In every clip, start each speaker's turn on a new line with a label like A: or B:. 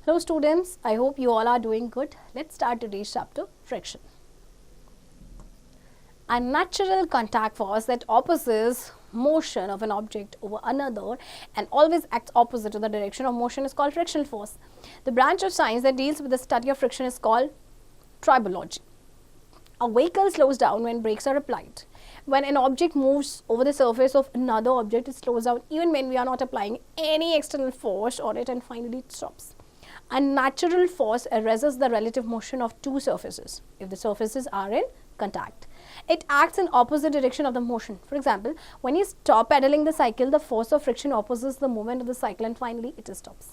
A: Hello students, I hope you all are doing good. Let's start today's chapter, friction. A natural contact force that opposes motion of an object over another and always acts opposite to the direction of motion is called frictional force. The branch of science that deals with the study of friction is called tribology. A vehicle slows down when brakes are applied. When an object moves over the surface of another object, it slows down even when we are not applying any external force on it, and finally it stops. A natural force resists the relative motion of two surfaces if the surfaces are in contact. It acts in opposite direction of the motion. For example, when you stop pedaling the cycle, the force of friction opposes the movement of the cycle and finally it stops.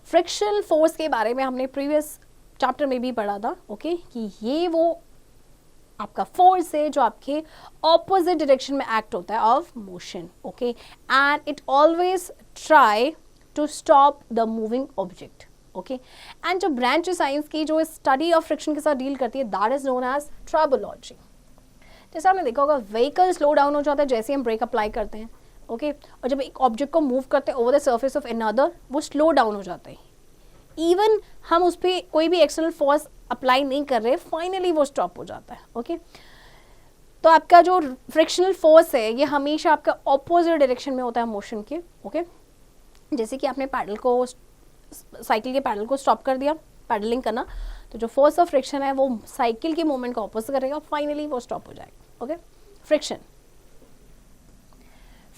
A: Frictional force के बारे में हमने previous chapter में भी पढ़ा था, okay, कि ये वो आपका फोर्स है जो आपके ऑपोजिट डायरेक्शन में एक्ट होता है of motion, okay, and it always try to stop the moving object, okay. And जो ब्रांच साइंस की जो स्टडी ऑफ फ्रिक्शन के साथ डील करती है, that is known as tribology. जैसे आपने देखा होगा, व्हीकल स्लो डाउन हो जाता है जैसे हम ब्रेक अप्लाई करते हैं, ओके, और जब एक ऑब्जेक्ट को मूव करते हैं over the surface of another, वो स्लो डाउन हो जाता है. इवन हम उस पर कोई भी एक्सटर्नल फोर्स अप्लाई नहीं कर रहे, फाइनली वो स्टॉप हो जाता है, ओके. तो आपका जो फ्रिक्शनल फोर्स है ये हमेशा आपका ऑपोजिट डायरेक्शन में होता है मोशन के, ओके. जैसे कि आपने पैडल को, साइकिल के पैडल को स्टॉप कर दिया, पैडलिंग करना, तो जो फोर्स ऑफ फ्रिक्शन है वो साइकिल के मूवमेंट को ऑपोजिट करेगा, फाइनली वो स्टॉप हो जाएगा, okay. Friction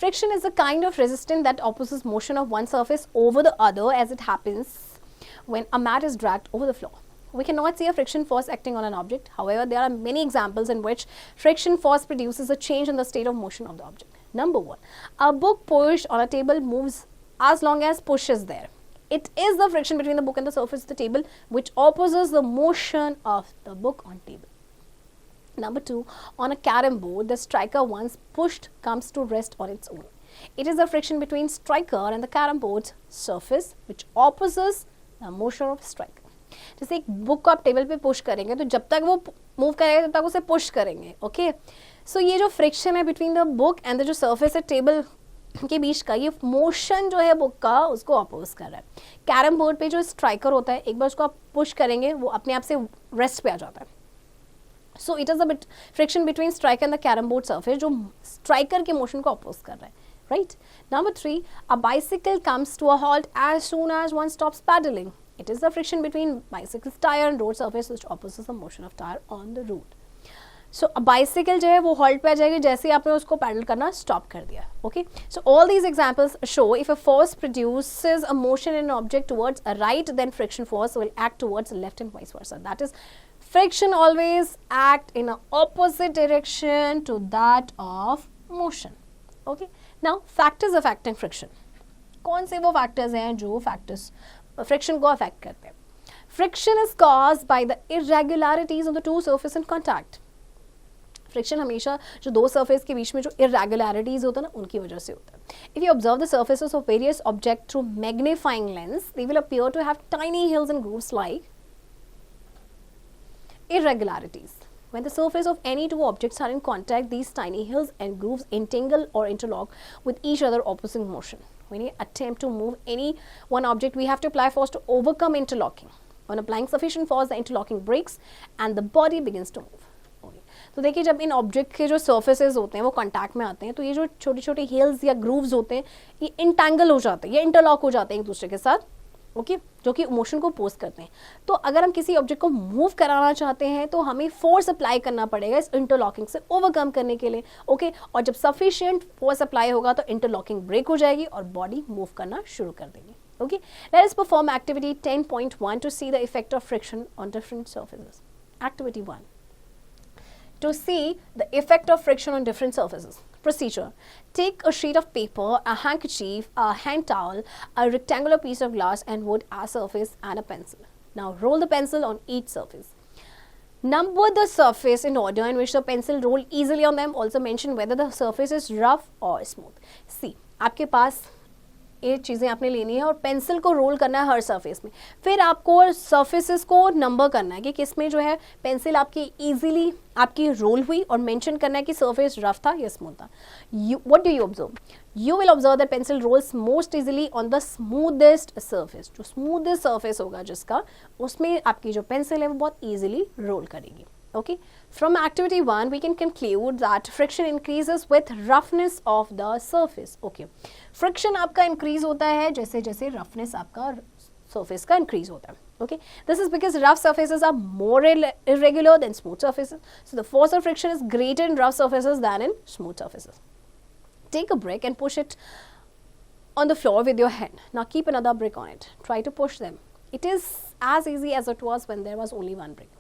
A: Friction is a kind of resistance that opposes motion of one surface over the other as it happens when a mat is dragged over the floor. We cannot see a friction force acting on an object. However, there are many examples in which friction force produces a change in the state of motion of the object. Number 1. A book pushed on a table moves as long as push is there. It is the friction between the book and the surface of the table which opposes the motion of the book on table. Number 2, on a carom board, the striker once pushed comes to rest on its own. It is the friction between striker and the carom board's surface which opposes the motion of striker. जैसे एक book को आप table पे push करेंगे तो जब तक वो मूव करेगा तब तक उसे पुश करेंगे, ओके. सो ये जो फ्रिक्शन है between the book and the जो सर्फेस है टेबल के बीच का, ये मोशन जो है बुक का उसको अपोज कर रहा है. कैरम बोर्ड पे जो स्ट्राइकर होता है, एक बार उसको आप पुश करेंगे वो अपने आप से रेस्ट पे आ जाता है. So it is a bit friction between striker and the carom board surface जो striker के motion को oppose कर रहा है, right? Number 3, a bicycle comes to a halt as soon as one stops pedaling. It is the friction between bicycle's tire and road surface which opposes the motion of tire on the road. So a bicycle जो है वो halt पे आ जाएगी जैसे ही आपने उसको pedal करना stop कर दिया, okay? So all these examples show if a force produces a motion in an object towards a right, then friction force will act towards the left and vice versa. That is, friction always act in an opposite direction to that of motion, okay? Now factors affecting friction. कौन से वो factors हैं जो factors friction को affect करते हैं? Friction is caused by the irregularities of the two surfaces in contact. Friction हमेशा जो दो सरफेस के बीच में जो इरेगुलरिटीज होता है ना, उनकी वजह से होता है. If you observe the surfaces of various object through magnifying lens, they will appear to have tiny hills and grooves like irregularities. When the surface of any two objects are in contact, these tiny hills and grooves entangle or interlock with each other opposing motion. When we attempt to move any one object, we have to apply force to overcome interlocking. On applying sufficient force, the interlocking breaks and the body begins to move. तो देखिए, जब इन object के जो surfaces होते हैं वो contact में आते हैं तो ये जो छोटे छोटे हिल्स या ग्रूव्स होते हैं ये इंटेंगल हो जाते हैं, ये इंटरलॉक हो जाते हैं एक दूसरे के साथ, ओके, जो कि मोशन को पोज करते हैं. तो अगर हम किसी ऑब्जेक्ट को मूव कराना चाहते हैं तो हमें फोर्स अप्लाई करना पड़ेगा इस इंटरलॉकिंग से ओवरकम करने के लिए, ओके. और जब सफिशिएंट फोर्स अप्लाई होगा तो इंटरलॉकिंग ब्रेक हो जाएगी और बॉडी मूव करना शुरू कर देगी, okay. Let us perform activity 10.1 to see the effect of friction on different surfaces. Activity 1, to see the effect of friction on different surfaces. Procedure: take a sheet of paper, a handkerchief, a hand towel, a rectangular piece of glass and wood as surface and a pencil. Now roll the pencil on each surface. Number the surface in order in which the pencil roll easily on them. Also mention whether the surface is rough or smooth. See, आपके पास ये चीज़ें आपने लेनी है और pencil को role करना है हर सरफेस में। फिर आपको सरफेसेस को नंबर करना है कि किस में जो है पेंसिल आपकी इजीली आपकी रोल हुई, और मेंशन करना है कि सरफेस रफ था या स्मूथ था। What do you observe? You will observe that pencil rolls most easily on the smoothest surface. जो स्मूदेस्ट सरफेस होगा जिसका, उसमें आपकी जो पेंसिल है वो बहुत ईजिली रोल करेगी। Okay, from activity 1 we can conclude that friction increases with roughness of the surface. Okay, friction आपका increase होता है जैसे जैसे roughness आपका surface का increase होता है. Okay, this is because rough surfaces are more irregular than smooth surfaces. So the force of friction is greater in rough surfaces than in smooth surfaces. Take a brick and push it on the floor with your hand. Now keep another brick on it. Try to push them. It is as easy as it was when there was only one brick.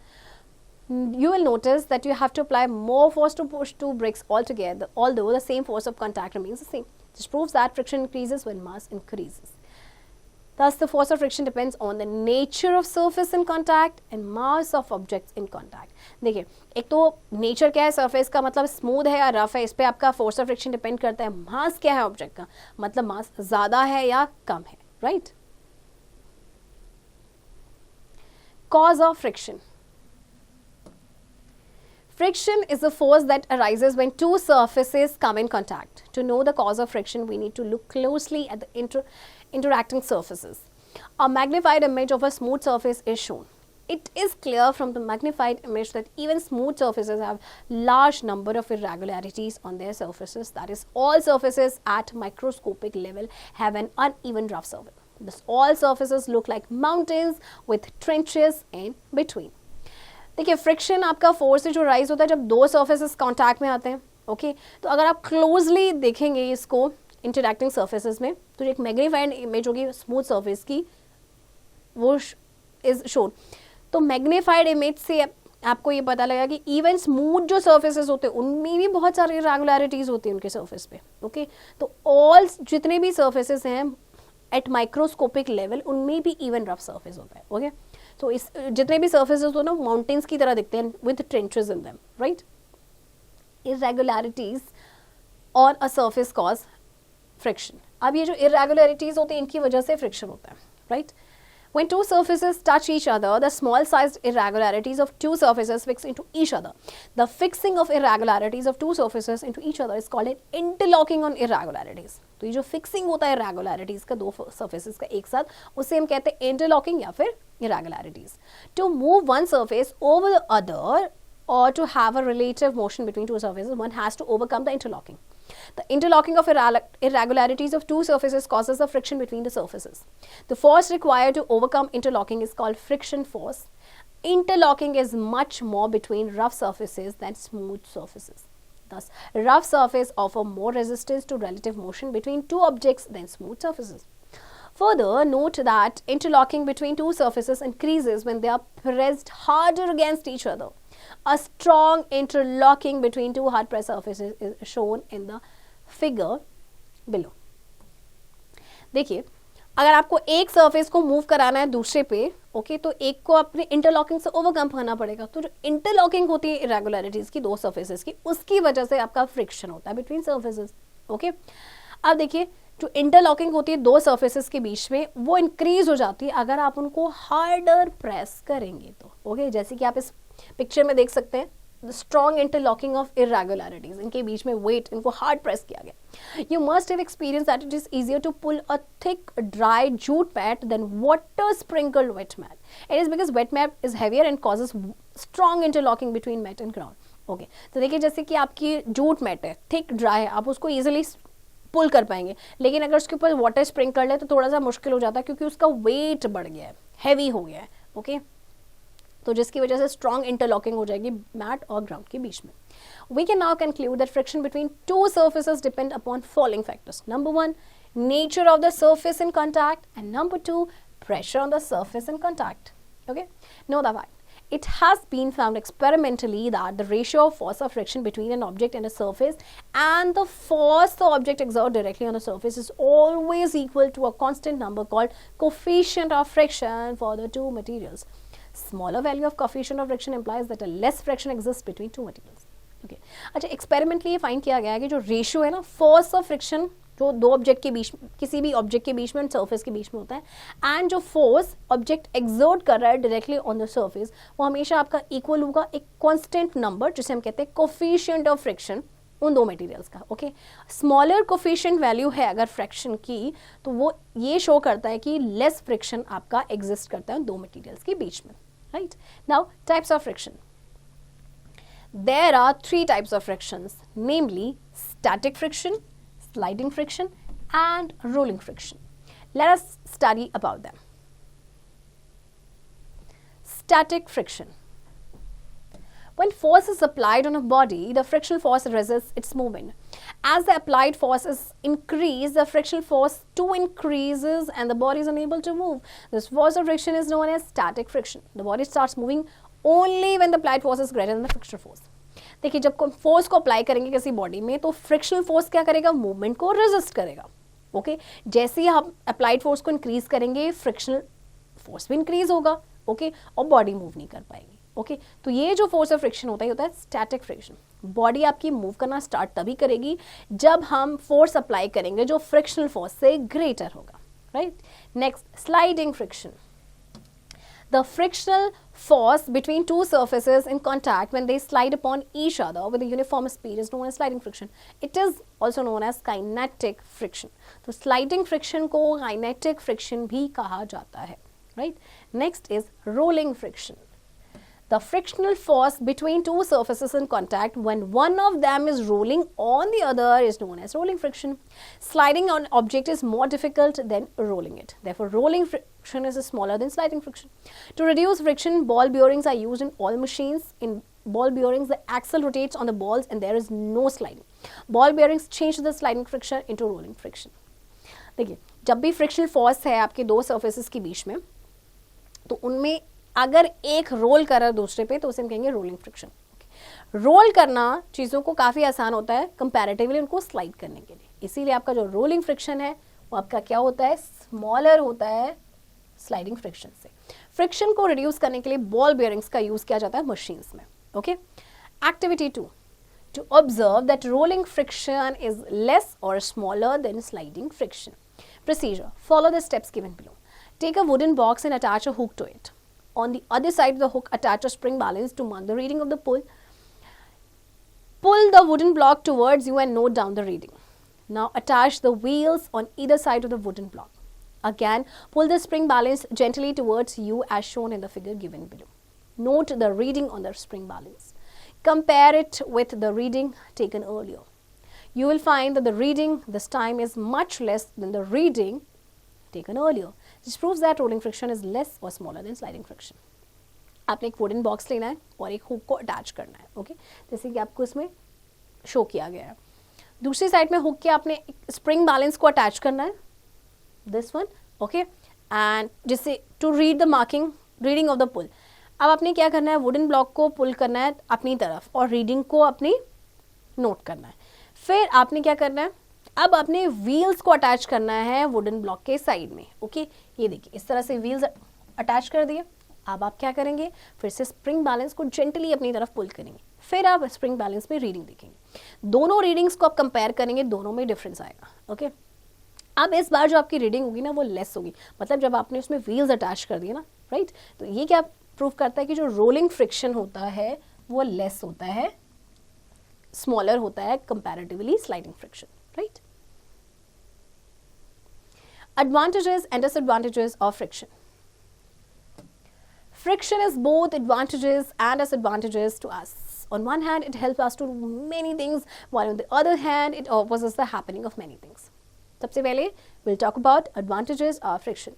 A: You will notice that you have to apply more force to push two bricks altogether, although the same force of contact remains the same. This proves that friction increases when mass increases. Thus, the force of friction depends on the nature of surface in contact and mass of objects in contact. देखिए, एक तो nature क्या है surface का, मतलब smooth है या rough है, इस पे आपका फोर्स ऑफ फ्रिक्शन डिपेंड करता है। मास क्या है ऑब्जेक्ट का, मतलब मास ज़्यादा है या कम है, right? Cause of friction. Friction is the force that arises when two surfaces come in contact. To know the cause of friction, we need to look closely at the interacting surfaces. A magnified image of a smooth surface is shown. It is clear from the magnified image that even smooth surfaces have large number of irregularities on their surfaces. That is, all surfaces at microscopic level have an uneven rough surface. Thus, all surfaces look like mountains with trenches in between. देखिए, friction आपका force से जो rise होता है जब दो surfaces contact में आते हैं। ओके, तो अगर आप क्लोजली देखेंगे इसको इंटरैक्टिंग सर्फेसेस में, तो एक मैग्नीफाइड इमेज होगी स्मूथ सर्फेस की, वो इज शोन। तो मैग्नीफाइड इमेज से आपको ये पता लगा कि इवन स्मूथ जो सर्फेसेस होते हैं उनमें भी बहुत सारी इरेगुलरिटीज होती हैं उनके सर्फेस पे। ओके, तो ऑल जितने भी सर्फेसेस हैं एट माइक्रोस्कोपिक लेवल उनमें भी इवन रफ सर्फेस होता है। ओके, तो इस जितने भी सर्फेसेस हो ना माउंटेन्स की तरह दिखते हैं with trenches in them, right? Irregularities on a surface cause friction. अब ये जो इरेगुलरिटीज होती हैं इनकी वजह से फ्रिक्शन होता है, right? When two surfaces touch each other, the small sized irregularities of two surfaces fix into each other. The fixing of irregularities of two surfaces into each other is called an interlocking on irregularities. तो ये जो fixing होता है irregularities का दो surfaces का एक साथ, उसे हम कहते हैं interlocking या फिर irregularities. To move one surface over the other or to have a relative motion between two surfaces, one has to overcome the interlocking. The interlocking of irregularities of two surfaces causes the friction between the surfaces. The force required to overcome interlocking is called friction force. Interlocking is much more between rough surfaces than smooth surfaces. Thus, rough surfaces offer more resistance to relative motion between two objects than smooth surfaces. Further, note that interlocking between two surfaces increases when they are pressed harder against each other. A strong interlocking between two hard pressed surfaces is shown in the figure below. देखिए, अगर आपको एक surface को move कराना है दूसरे पे, okay, तो एक को अपने इंटरलॉकिंग से ओवरकम करना पड़ेगा। तो जो इंटरलॉकिंग होती है इरेगुलरिटीज की दो सरफेसेस की, उसकी वजह से आपका फ्रिक्शन होता है बिटवीन सरफेसेस। ओके, अब देखिए, जो इंटरलॉकिंग होती है दो सरफेसेस के बीच में, वो इंक्रीज हो जाती है अगर आप उनको हार्डर प्रेस करेंगे तो। ओके, जैसे कि आप इस पिक्चर में देख सकते हैं, the strong interlocking of irregularities, इनके बीच में वेट, इनको हार्ड प्रेस किया गया। You must have experience that it is easier to pull a thick dry jute mat than water sprinkled wet mat. It is because wet mat is heavier and causes strong interlocking between mat and ground. Okay, तो देखिए जैसे कि आपकी jute mat है, thick dry है, आप उसको easily पुल कर पाएंगे, लेकिन अगर उसके ऊपर वाटर स्प्रिंकल है तो थोड़ा सा मुश्किल हो जाता है क्योंकि उसका वेट बढ़ गया है, हैवी हो गया है. ओके, तो जिसकी वजह से स्ट्रॉन्ग इंटरलॉकिंग हो जाएगी मैट और ग्राउंड के बीच में. We can now conclude that friction between two surfaces depend upon following factors. Number one, nature of the surface in contact, and number two, pressure on the surface in contact. Okay, know the fact. It has been found experimentally that the ratio of force of friction between an object and a surface and the force the object exerts directly on the surface is always equal to a constant number called coefficient of friction for the two materials. Smaller value of coefficient of friction implies that a less friction exists between two materials. Okay. अच्छा, experimentally ये find किया गया है कि जो ratio है ना force of friction तो दो ऑब्जेक्ट के बीच, किसी भी ऑब्जेक्ट के बीच में, सरफेस के बीच में होता है। एंड जो फोर्स ऑब्जेक्ट एक्सर्ट कर रहा है डायरेक्टली ऑन द सरफेस, वो हमेशा आपका इक्वल होगा एक कांस्टेंट नंबर, जिसे हम कहते हैं कोफिशिएंट ऑफ फ्रिक्शन, उन दो मटेरियल्स का। ओके, स्मॉलर कोफिशिएंट वैल्यू है अगर फ्रिक्शन की, तो वो ये शो करता है कि लेस फ्रिक्शन आपका एग्जिस्ट करता है उन दो मटेरियल्स के बीच में, right. Now types of friction, there are three types of frictions, namely static friction, sliding friction and rolling friction. Let us study about them. Static friction. When force is applied on a body, the frictional force resists its movement. As the applied force is increased, the frictional force too increases and the body is unable to move. This force of friction is known as static friction. The body starts moving only when the applied force is greater than the frictional force. देखिए, जब force को apply करेंगे किसी body में, तो frictional force क्या करेगा, movement को रेजिस्ट करेगा। ओके, जैसे ही हम अप्लाइड फोर्स को इंक्रीज करेंगे, फ्रिक्शनल फोर्स भी इंक्रीज होगा। ओके, और बॉडी मूव नहीं कर पाएगी। ओके, तो ये जो फोर्स ऑफ फ्रिक्शन होता है स्टैटिक फ्रिक्शन। बॉडी आपकी मूव करना स्टार्ट तभी करेगी जब हम फोर्स अप्लाई करेंगे जो फ्रिक्शनल फोर्स से ग्रेटर होगा, right. Next, sliding friction. The frictional force between two surfaces in contact when they slide upon each other with a uniform speed is known as sliding friction. It is also known as kinetic friction. तो sliding friction को kinetic friction भी कहा जाता है, right? Next is rolling friction. The frictional force between two surfaces in contact when one of them is rolling on the other is known as rolling friction. Sliding on object is more difficult than rolling it. Therefore, rolling friction is smaller than sliding friction. To reduce friction, ball bearings are used in all machines. In ball bearings, the axle rotates on the balls and there is no sliding. Ball bearings change the sliding friction into rolling friction. देखिए, जब भी frictional force है आपके दो surfaces के बीच में, तो उनमें अगर एक रोल कर रहा है दूसरे पे, तो उसे हम कहेंगे रोलिंग फ्रिक्शन। रोल करना चीज़ों को काफ़ी आसान होता है कंपैरेटिवली उनको स्लाइड करने के लिए, इसीलिए आपका जो रोलिंग फ्रिक्शन है वो आपका क्या होता है, स्मॉलर होता है स्लाइडिंग फ्रिक्शन से। फ्रिक्शन को रिड्यूस करने के लिए बॉल बेयरिंग्स का यूज़ किया जाता है मशीन्स में। Okay, activity 2, to observe that rolling friction is less or smaller than sliding friction. Procedure, follow the steps given below. Take a wooden box and attach a hook to it. On the other side of the hook, attach a spring balance to mark the reading of the pull. Pull the wooden block towards you and note down the reading. Now attach the wheels on either side of the wooden block. Again, pull the spring balance gently towards you as shown in the figure given below. Note the reading on the spring balance. Compare it with the reading taken earlier. You will find that the reading this time is much less than the reading taken earlier. This proves that rolling friction is less or smaller than sliding friction. आपने एक wooden box लेना है और एक hook को attach करना है। Okay, जैसे कि आपको इसमें शो किया गया है। दूसरी साइड में हुक के आपने स्प्रिंग बैलेंस को अटैच करना है, दिस वन। ओके, एंड जिससे to read the marking reading of the pull. अब आपने क्या करना है, वुडन ब्लॉक को पुल करना है अपनी तरफ और रीडिंग को अपनी नोट करना है। फिर आपने क्या करना है, अब आपने व्हील्स को अटैच करना है वुडन ब्लॉक के साइड में। ओके, ये देखिए इस तरह से व्हील्स अटैच कर दिए। अब आप क्या करेंगे, फिर से स्प्रिंग बैलेंस को जेंटली अपनी तरफ पुल करेंगे। फिर आप स्प्रिंग बैलेंस में रीडिंग देखेंगे, दोनों रीडिंग्स को आप कंपेयर करेंगे, दोनों में डिफरेंस आएगा। ओके, अब इस बार जो आपकी रीडिंग होगी ना वो लेस होगी, मतलब जब आपने उसमें व्हील्स अटैच कर दिए ना, राइट। तो ये क्या प्रूव करता है कि जो रोलिंग फ्रिक्शन होता है वो लेस होता है, स्मॉलर होता है comparatively sliding friction, right. Advantages and disadvantages of friction. Friction is both advantages and disadvantages to us. On one hand, it helps us to do many things, while on the other hand, it opposes the happening of many things. सबसे पहले, we'll talk about advantages of friction.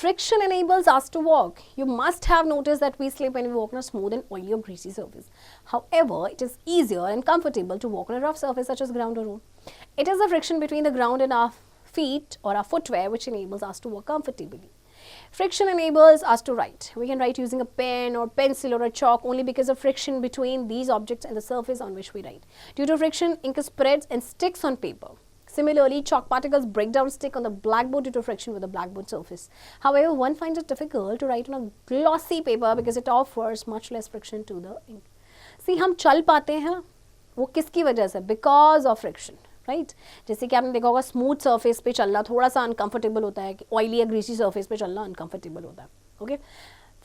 A: Friction enables us to walk. You must have noticed that we slip when we walk on a smooth and oily or greasy surface. However, it is easier and comfortable to walk on a rough surface such as ground or road. It is the friction between the ground and our feet or our footwear which enables us to walk comfortably. Friction enables us to write. We can write using a pen or pencil or a chalk only because of friction between these objects and the surface on which we write. Due to friction, ink spreads and sticks on paper. Similarly, chalk particles break down, stick on the blackboard due to friction with the blackboard surface. However, one finds it difficult to write on a glossy paper because it offers much less friction to the ink. See, हम चल पाते हैं वो किसकी वजह से, because of friction, right जैसे कि आपने देखा होगा स्मूथ सरफेस पे चलना थोड़ा सा अनकंफर्टेबल होता है, ऑयली या ग्रीसी सरफेस पे चलना अनकंफर्टेबल होता है. ओके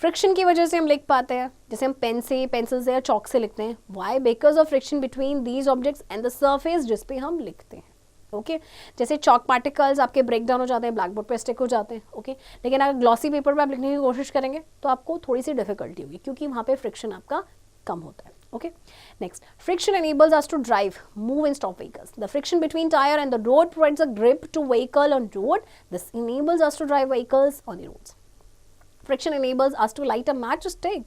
A: फ्रिक्शन की वजह से हम लिख पाते हैं, जैसे हम पेन से, पेंसिल से या चॉक से लिखते हैं. Why? Because of friction between these objects and the surface जिस पे हम लिखते हैं. ओके जैसे चॉक पार्टिकल्स आपके ब्रेक डाउन हो जाते हैं, ब्लैक बोर्ड पे स्टिक हो जाते हैं. ओके लेकिन अगर ग्लॉसी पेपर पे आप लिखने की कोशिश करेंगे तो आपको थोड़ी सी डिफिकल्टी होगी क्योंकि वहाँ पे फ्रिक्शन आपका कम होता है. Okay. Next, friction enables us to drive, move and stop vehicles. The friction between tire and the road provides a grip to vehicle on road. This enables us to drive vehicles on the roads. Friction enables us to light a matchstick.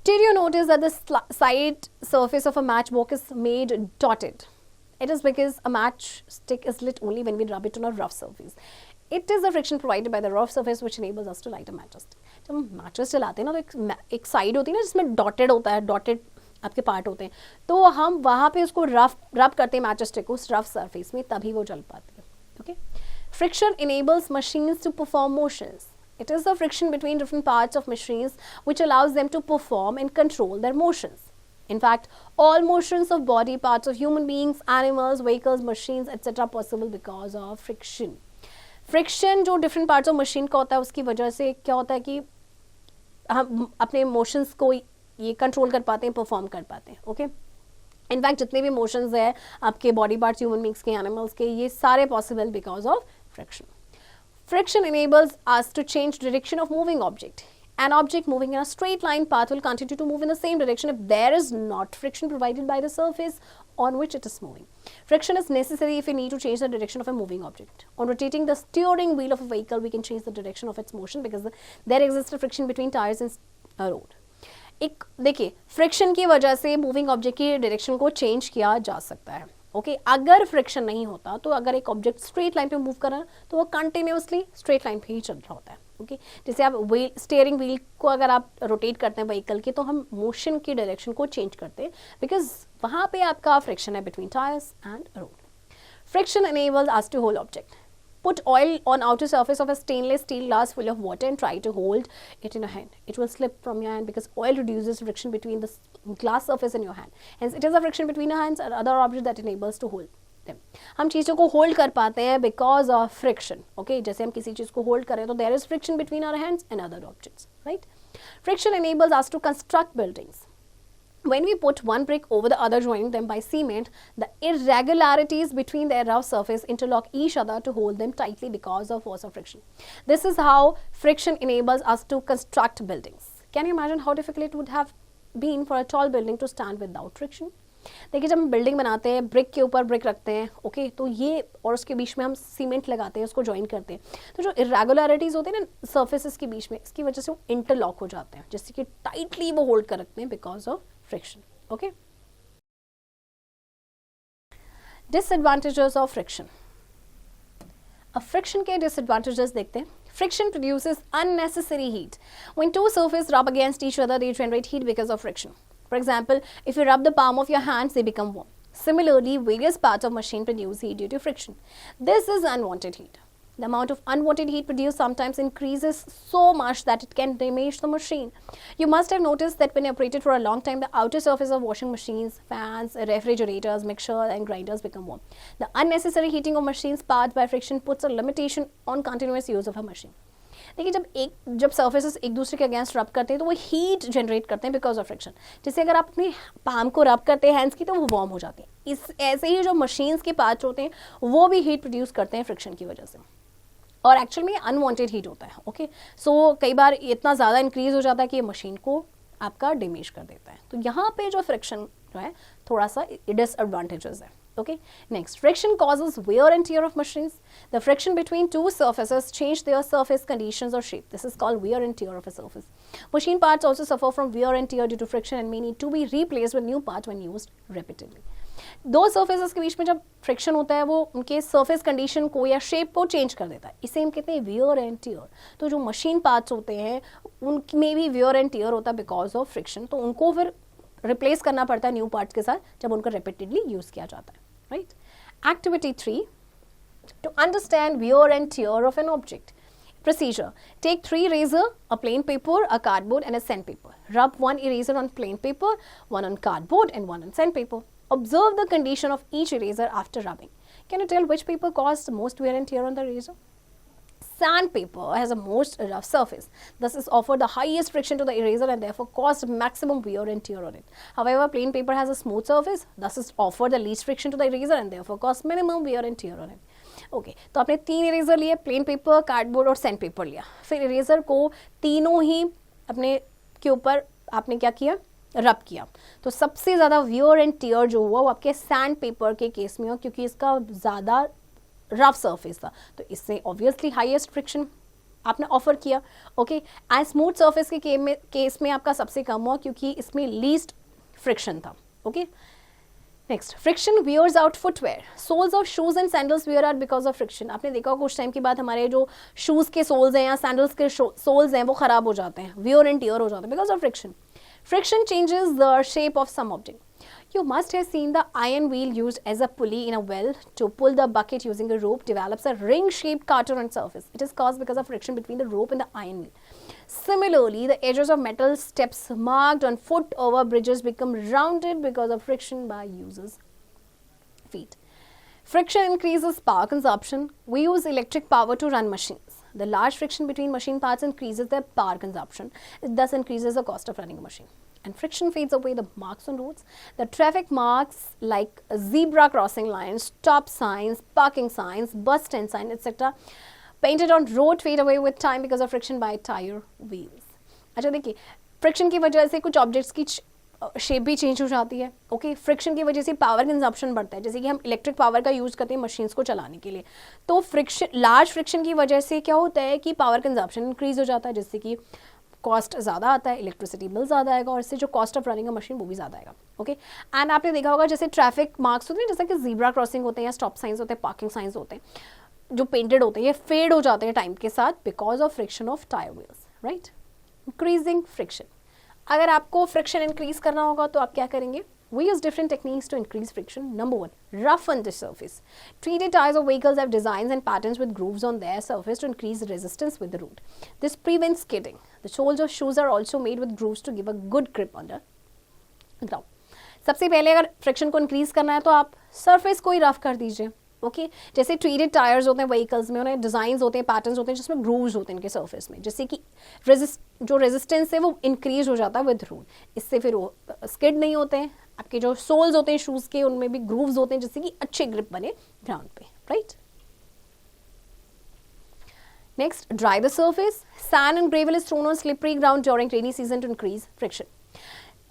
A: Did you notice that the side surface of a matchbox is made dotted? It is because a matchstick is lit only when we rub it on a rough surface. It is the friction provided by the rough surface which enables us to light a matchstick. जब हम matches चलाते हैं ना तो एक side होती है ना जिसमें डॉटेड होता है, डॉटेड आपके पार्ट होते हैं, तो हम वहाँ पे उसको रब करते हैं मैचस्टिक को उस रफ सरफेस में, तभी वो चल पाती है. Okay friction enables machines to perform motions. It is the friction between different parts of machines which allows them to perform and control their motions. In fact, all motions of body parts of human beings, animals, vehicles, machines, etc. are possible because of friction. Friction जो different parts of machine का होता है उसकी वजह से क्या होता है कि हम अपने मोशंस को ये कंट्रोल कर पाते हैं, परफॉर्म कर पाते हैं. ओके इनफैक्ट जितने भी मोशंस है आपके बॉडी पार्ट्स, ह्यूमन बींग्स के, एनिमल्स के, ये सारे possible because of friction. Friction enables us to change direction of moving object. An object moving in a straight line path will continue to move in the same direction if there is not friction provided by the surface on which it is moving. Friction is necessary if we need to change the direction of a moving object. On rotating the steering wheel of a vehicle, we can change the direction of its motion because there exists a friction between tires and a road. एक देखिए friction की वजह से moving object की direction को change किया जा सकता है. ओके अगर फ्रिक्शन नहीं होता तो अगर एक ऑब्जेक्ट स्ट्रेट लाइन पे मूव कर रहा है तो वो कंटिन्यूसली स्ट्रेट लाइन पे ही चल रहा होता है. ओके जैसे आप व्हील, स्टीयरिंग व्हील को अगर आप रोटेट करते हैं व्हीकल की तो हम मोशन की डायरेक्शन को चेंज करते हैं बिकॉज वहाँ पे आपका फ्रिक्शन है between tyres and road. Friction enables us to hold object. Put oil on outer surface of a stainless steel glass full of water and try to hold it in a hand. It will slip from your hand because oil reduces friction between the glass surface and your hand. Hence, it is the friction between your hands and other objects that enables to hold them. हम चीज़ों को hold कर पाते हैं because of friction. Okay, जैसे हम किसी चीज़ को hold करें तो there is friction between our hands and other objects, right? Friction enables us to construct buildings. When we put one brick over the other, joining them by cement, the irregularities between their rough surface interlock each other to hold them tightly because of force of friction. This is how friction enables us to construct buildings. Can you imagine how difficult it would have been for a tall building to stand without friction? देखिए जब हम building बनाते हैं, brick के ऊपर brick रखते हैं, okay तो ये और उसके बीच में हम सीमेंट लगाते हैं, उसको ज्वाइन करते हैं, तो जो इरेगुलरिटीज होते हैं ना सर्फेसेस के बीच में, इसकी वजह से वो इंटरलॉक हो जाते हैं, जिससे कि टाइटली वो होल्ड कर रखते हैं because of friction. Okay. Disadvantages of friction. अब friction के disadvantages देखते हैं. Friction produces unnecessary heat. When two surfaces rub against each other, they generate heat because of friction. For example, if you rub the palm of your hands, they become warm. Similarly, various parts of machine produce heat due to friction. This is unwanted heat. The amount of unwanted heat produced sometimes increases so much that it can damage the machine. You must have noticed that when operated for a long time, the outer surface of washing machines, fans, refrigerators, mixers and grinders become warm. The unnecessary heating of machines caused by friction puts a limitation on continuous use of a machine. देखिए जब surfaces एक दूसरे के against रब करते हैं तो वो हीट जनरेट करते हैं बिकॉज ऑफ फ्रिक्शन. जैसे अगर आप अपनी पाम को रब करते हैं हैंड्स की तो वो वार्म हो जाती है. ऐसे ही जो मशीन्स के पार्ट्स होते हैं वो भी हीट प्रोड्यूस करते हैं फ्रिक्शन की वजह से, और एक्चुअल में अनवांटेड हीट होता है. ओके सो कई बार इतना ज़्यादा इंक्रीज हो जाता है कि ये मशीन को आपका डैमेज कर देता है. तो यहाँ पे जो फ्रिक्शन जो है थोड़ा सा डिसएडवांटेजेस है. Okay, next, friction causes wear and tear of machines. The friction between two surfaces change their surface conditions or shape. This is called wear and tear of a surface. Machine parts also suffer from wear and tear due to friction and may need to be replaced with new parts when used repeatedly. दो surfaces के बीच में जब friction होता है वो उनके surface condition को या शेप को चेंज कर देता है, इसे हम कहते हैं वियर एंड टियर. तो जो मशीन पार्ट्स होते हैं उनमें भी वियर एंड टियर होता है बिकॉज ऑफ फ्रिक्शन, तो उनको फिर रिप्लेस करना पड़ता है न्यू पार्ट्स के साथ जब उनका रिपीटेडली यूज किया जाता है. Right? Activity 3. To understand wear and tear of an object. Procedure. Take 3 eraser, a plain paper, a cardboard and a sandpaper. Rub 1 eraser on plain paper, 1 on cardboard and 1 on sandpaper. Observe the condition of each eraser after rubbing. Can you tell which paper caused most wear and tear on the eraser? Sandpaper has a most rough surface. Thus, is offered the highest friction to the eraser and therefore caused maximum wear and tear on it. However, plain paper has a smooth surface. Thus, is offered the least friction to the eraser and therefore caused minimum wear and tear on it. Okay तो आपने 3 eraser लिए, plain paper, cardboard और sand paper लिया. फिर eraser को तीनों ही अपने के ऊपर आपने क्या किया, रब किया. तो सबसे ज़्यादा वियर एंड टियर जो हुआ वो आपके सैंड पेपर के केस में हुआ, क्योंकि इसका ज़्यादा रफ सरफेस था. तो इससे ऑब्वियसली हाईएस्ट फ्रिक्शन आपने ऑफर किया. ओके एंड स्मूथ सरफेस के केस में आपका सबसे कम हुआ, क्योंकि इसमें लीस्ट फ्रिक्शन था. Okay next, friction wears out footwear. Soles of shoes and sandals wear out because of friction. आपने देखा होगा कुछ टाइम के बाद हमारे जो शूज़ के सोल्स हैं या सैंडल्स के सोल्स हैं वो खराब हो जाते हैं, वियर एंड टियर हो जाते हैं because of friction. Friction changes the shape of some object. You must have seen the iron wheel used as a pulley in a well to pull the bucket using a rope develops a ring-shaped cartoon on surface. It is caused because of friction between the rope and the iron wheel. Similarly, the edges of metal steps marked on foot over bridges become rounded because of friction by users' feet. Friction increases power consumption. We use electric power to run machines. The large friction between machine parts increases their power consumption. It thus increases the cost of running a machine. And friction fades away the marks on roads. The traffic marks like zebra crossing lines, stop signs, parking signs, bus stand signs, etc. painted on road fade away with time because of friction by tire wheels. अच्छा देखिए, friction की वजह से कुछ objects की shape भी change हो जाती है. ओके फ्रिक्शन की वजह से पावर कंजप्शन बढ़ता है, जैसे कि हम इलेक्ट्रिक पावर का यूज़ करते हैं मशीन्स को चलाने के लिए. तो फ्रिक्शन, लार्ज फ्रिक्शन की वजह से क्या होता है कि पावर कंजप्शन इंक्रीज हो जाता है, जिससे कि कॉस्ट ज़्यादा आता है, इलेक्ट्रिसिटी बिल ज़्यादा आएगा और इससे जो cost of running a machine वो भी ज़्यादा आएगा. ओके एंड आपने देखा होगा जैसे ट्रैफिक मार्क्स होते हैं, जैसे कि जीब्रा क्रॉसिंग होते हैं या स्टॉप साइंस होते हैं, पार्किंग साइंस होते हैं, जो पेंटेड होते हैं, ये फेड हो जाते हैं टाइम के साथ because of friction of tyre wheels. Right, increasing friction. अगर आपको फ्रिक्शन इंक्रीज करना होगा तो आप क्या करेंगे? We use different techniques to increase friction. Number 1, roughen the surface. Treated tires of vehicles have designs and patterns with grooves on their surface to increase resistance with the road. This prevents skidding. The soles of shoes are also made with grooves to give a good grip on the ground. सबसे पहले अगर friction को increase करना है तो आप surface को ही rough कर दीजिए. ओके जैसे ट्रीटेड टायर्स होते हैं व्हीकल्स में, उन्हें डिज़ाइंस होते हैं, पैटर्न्स होते हैं जिसमें ग्रूव्स होते हैं इनके सरफेस में, जिससे कि जो रेजिस्टेंस है वो इंक्रीज हो जाता है विद रूल. इससे फिर वो स्किड नहीं होते हैं. आपके जो सोल्स होते हैं शूज़ के उनमें भी ग्रूव्स होते हैं जिससे कि अच्छे ग्रिप बने ग्राउंड पे. Right, next, dry the surface. Sand and gravel is throne on slippery ground during rainy season two increase friction.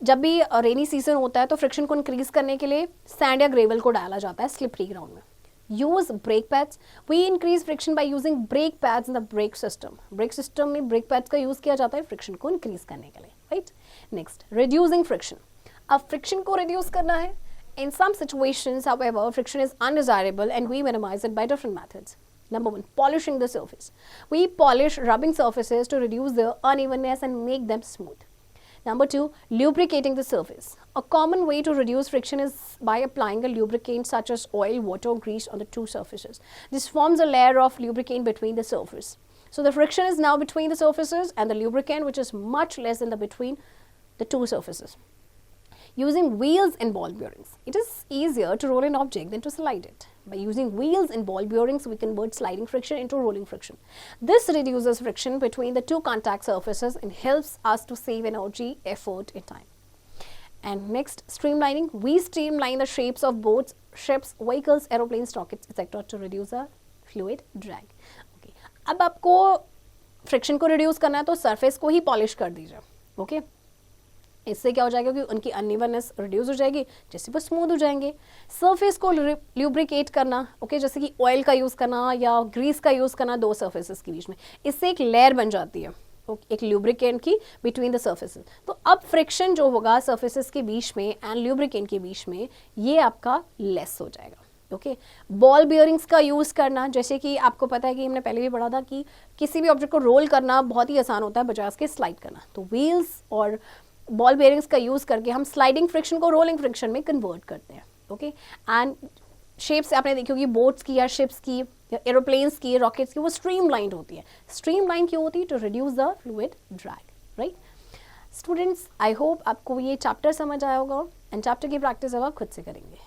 A: जब भी रेनी सीजन होता है तो फ्रिक्शन को इंक्रीज करने के लिए सैंड या ग्रेवल को डाला जाता है स्लिपरी ग्राउंड में. Use brake pads. We increase friction by using brake pads in the brake system. Brake system में brake pads का use किया जाता है friction को increase करने के लिए. Right? Next, reducing friction. अब friction को reduce करना है. In some situations, however, friction is undesirable and we minimize it by different methods. Number 1, polishing the surface. We polish rubbing surfaces to reduce their unevenness and make them smooth. Number 2, lubricating the surface. A common way to reduce friction is by applying a lubricant such as oil, water, or grease on the two surfaces. This forms a layer of lubricant between the surface. So the friction is now between the surfaces and the lubricant, which is much less than the between the two surfaces. Using wheels and ball bearings. It is easier to roll an object than to slide it. By using wheels and ball bearings, we convert sliding friction into rolling friction. This reduces friction between the two contact surfaces and helps us to save energy, effort, and time. And next, streamlining. We streamline the shapes of boats, ships, vehicles, aeroplanes, rockets, etc. to reduce the fluid drag. Okay. अब आपको friction को reduce करना है तो surface को ही polish कर दीजिए. Okay इससे क्या हो जाएगा कि उनकी अनइवननेस रिड्यूस हो जाएगी, जैसे वो स्मूथ हो जाएंगे. सरफेस को ल्यूब्रिकेट करना, ओके जैसे कि ऑयल का यूज़ करना या ग्रीस का यूज़ करना दो सरफेसेस के बीच में, इससे एक लेयर बन जाती है एक ल्यूब्रिकेंट की बिटवीन द सर्फेसेस. तो अब फ्रिक्शन जो होगा सर्फेसेस के बीच में एंड ल्यूब्रिकेंट के बीच में ये आपका लेस हो जाएगा. ओके बॉल बियरिंग्स का यूज़ करना, जैसे कि आपको पता है कि हमने पहले भी पढ़ा था कि किसी भी ऑब्जेक्ट को रोल करना बहुत ही आसान होता है बजाय उसके स्लाइड करना. तो व्हील्स और बॉल बेयरिंग्स का यूज़ करके हम स्लाइडिंग फ्रिक्शन को रोलिंग फ्रिक्शन में कन्वर्ट करते हैं. ओके एंड शेप्स आपने देखी होगी बोट्स की या शिप्स की या एरोप्लेन्स की, रॉकेट्स की, वो स्ट्रीमलाइंड होती है. स्ट्रीमलाइन क्यों होती है? To reduce the fluid drag. Right students, I hope आपको ये चैप्टर समझ आया होगा. एंड चैप्टर की प्रैक्टिस अब आप खुद से करेंगे.